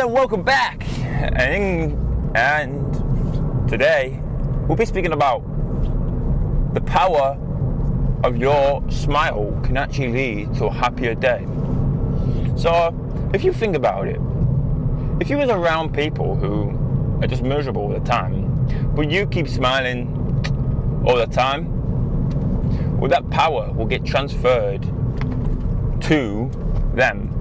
And welcome back. And today we'll be speaking about the power of your smile can actually lead to a happier day. So if you think about it, if you was around people who are just miserable all the time, but you keep smiling all the time, well, that power will get transferred to them.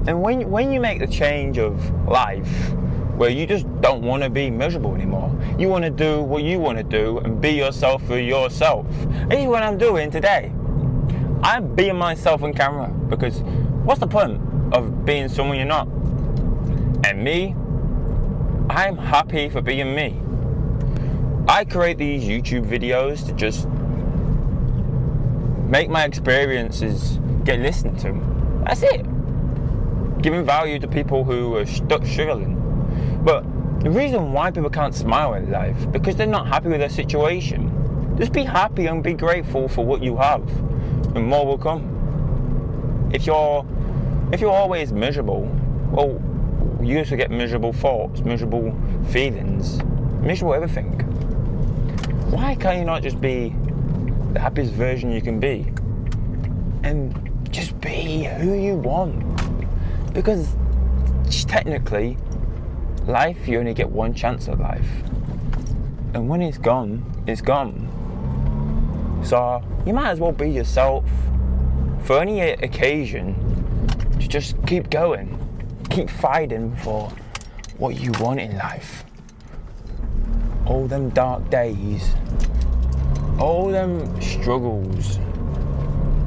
And when you make the change of life where you just don't want to be miserable anymore, you want to do what you want to do and be yourself for yourself. This is what I'm doing today. I'm being myself on camera, because what's the point of being someone you're not? And me, I'm happy for being me. I create these YouTube videos to just make my experiences get listened to. That's it. Giving value to people who are struggling. But the reason why people can't smile in life, because they're not happy with their situation. Just be happy and be grateful for what you have, and more will come. If you're always miserable, well, you used to get miserable thoughts, miserable feelings, miserable everything. Why can't you not just be the happiest version you can be? And just be who you want. Because technically, life, you only get one chance at life. And when it's gone, it's gone. So you might as well be yourself for any occasion. To just keep going. Keep fighting for what you want in life. All them dark days, all them struggles,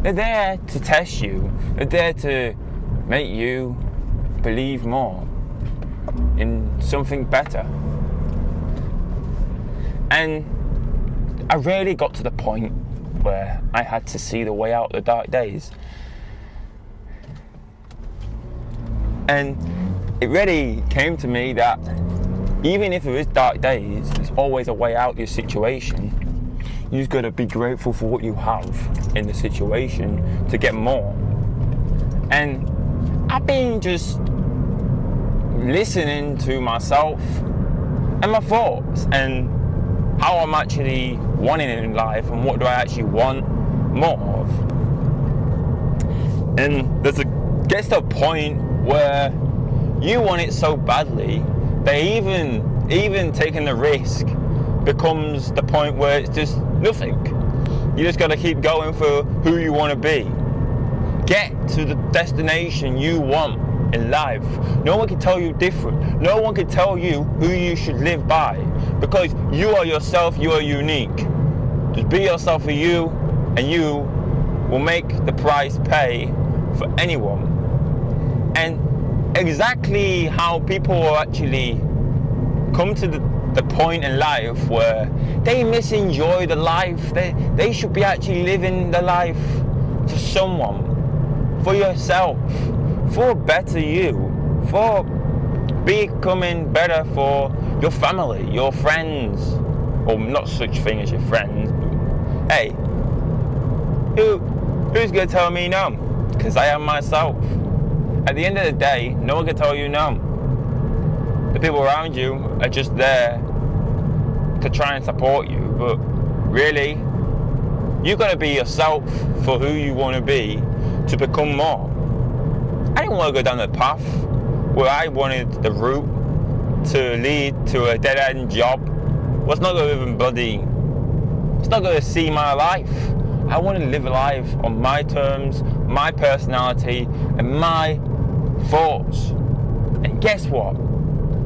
they're there to test you. They're there to make you believe more in something better. And I really got to the point where I had to see the way out of the dark days. And it really came to me that even if there is dark days, there's always a way out of your situation. You just gotta be grateful for what you have in the situation to get more. And I've been just listening to myself and my thoughts and how I'm actually wanting it in life and what do I actually want more of. And gets to a point where you want it so badly that even taking the risk becomes the point where it's just nothing. You just got to keep going for who you want to be. Get to the destination you want in life. No one can tell you different. No one can tell you who you should live by, because you are yourself. You are unique. Just be yourself for you, and you will make the price pay for anyone. And exactly how people actually come to the point in life where they misenjoy the life. They should be actually living the life for someone, for yourself, for a better you, for becoming better for your family, your friends, or not such thing as your friends. But hey, who's gonna tell me no? Because I am myself. At the end of the day, no one can tell you no. The people around you are just there to try and support you, but really, you gotta be yourself for who you want to be to become more. I didn't want to go down the path where I wanted the route to lead to a dead-end job. It's not going to see my life. I want to live a life on my terms, my personality, and my thoughts. And guess what?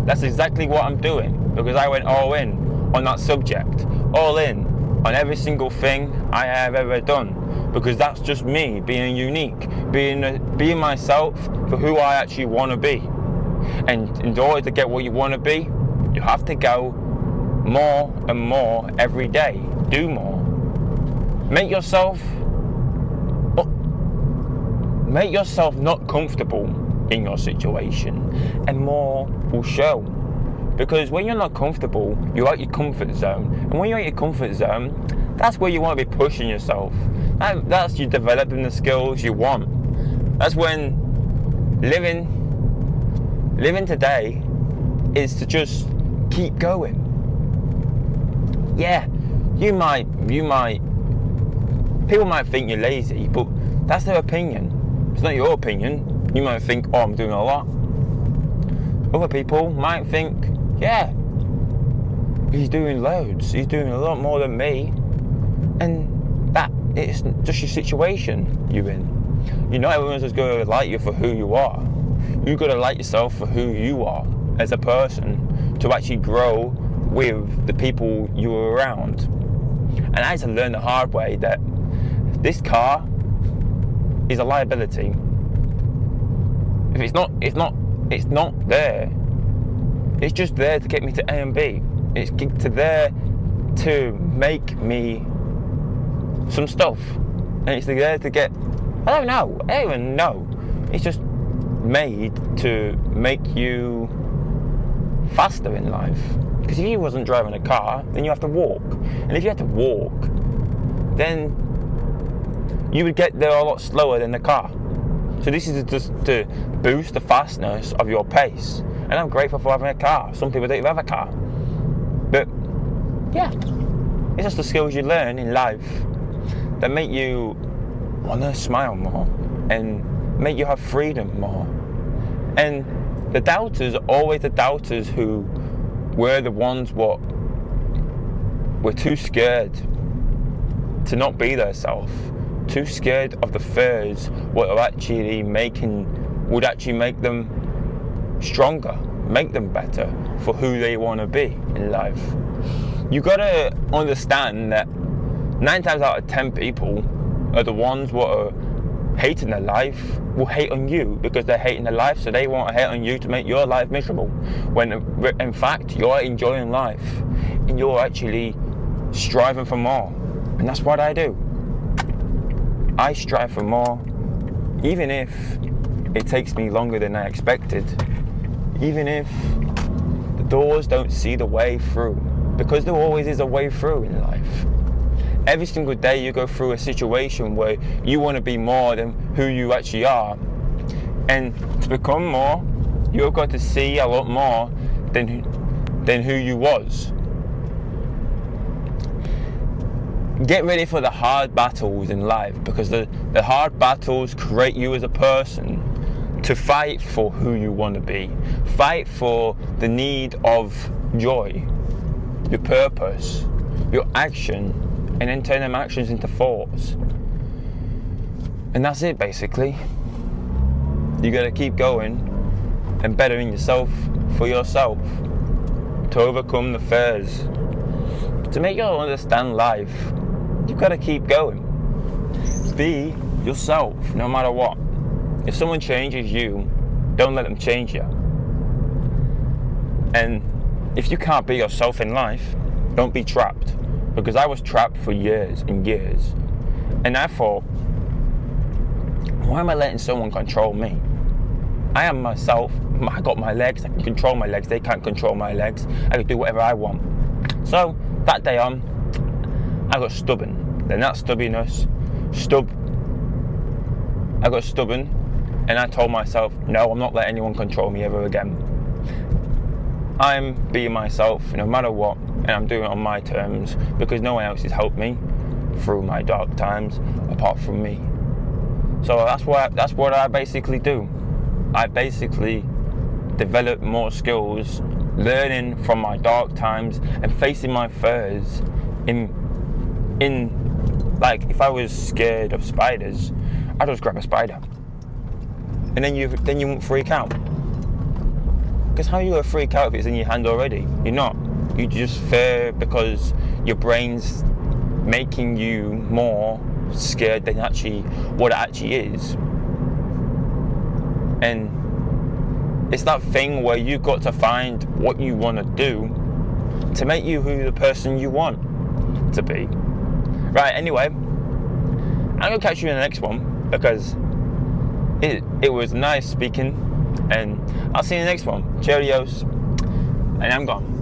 That's exactly what I'm doing, because I went all in on that subject, all in on every single thing I have ever done, because that's just me being unique, being myself for who I actually want to be. And in order to get what you want to be, you have to go more and more every day. Do more. Make yourself not comfortable in your situation, and more will show. Because when you're not comfortable, you're out your comfort zone. And when you're out your comfort zone, that's where you want to be pushing yourself. That's you developing the skills you want. That's when living Living today is to just keep going. Yeah, people might think you're lazy, but that's their opinion. It's not your opinion. You might think, oh, I'm doing a lot. Other people might think, yeah, he's doing loads. He's doing a lot more than me. And that it's just your situation you're in. You know, everyone's just going to like you for who you are. You've got to like yourself for who you are as a person to actually grow with the people you're around. And I had to learn the hard way that this car is a liability. If it's not there. It's just there to get me to A and B. It's there to make me some stuff. And it's there to get, I don't even know. It's just made to make you faster in life. Because if you wasn't driving a car, then you have to walk. And if you had to walk, then you would get there a lot slower than the car. So this is just to boost the fastness of your pace. And I'm grateful for having a car. Some people don't even have a car. But yeah, it's just the skills you learn in life that make you want to smile more and make you have freedom more. And the doubters are always the doubters who were the ones what were too scared to not be their self, too scared of the fears what are actually would actually make them stronger, make them better for who they want to be in life. You gotta understand that 9 times out of 10 people are the ones what are hating their life will hate on you because they're hating their life, so they want to hate on you to make your life miserable, when in fact you're enjoying life and you're actually striving for more. And that's what I do. I strive for more, even if it takes me longer than I expected, even if the doors don't see the way through, because there always is a way through in life. Every single day you go through a situation where you want to be more than who you actually are. And to become more, you've got to see a lot more than who you was. Get ready for the hard battles in life, because the hard battles create you as a person to fight for who you want to be. Fight for the need of joy, your purpose, your action, and then turn them actions into thoughts. And that's it, basically. You gotta keep going and bettering yourself for yourself to overcome the fears. To make you understand life, you gotta keep going. Be yourself, no matter what. If someone changes you, don't let them change you. And if you can't be yourself in life, don't be trapped. Because I was trapped for years and years. And I thought, why am I letting someone control me? I am myself. I got my legs. I can control my legs. They can't control my legs. I can do whatever I want. So that day on, I got stubborn. Then that stubbornness, I got stubborn, and I told myself, no, I'm not letting anyone control me ever again. I'm being myself no matter what, and I'm doing it on my terms, because no one else has helped me through my dark times apart from me. So that's what I basically do. I basically develop more skills, learning from my dark times and facing my fears. In like, if I was scared of spiders, I'd just grab a spider, and then you won't freak out. Because how are you gonna freak out if it's in your hand already? You're not. You just fear because your brain's making you more scared than what it actually is. And it's that thing where you've got to find what you want to do to make you the person you want to be. Right, anyway, I'm going to catch you in the next one, because it was nice speaking, and I'll see you in the next one. Cheerios, and I'm gone.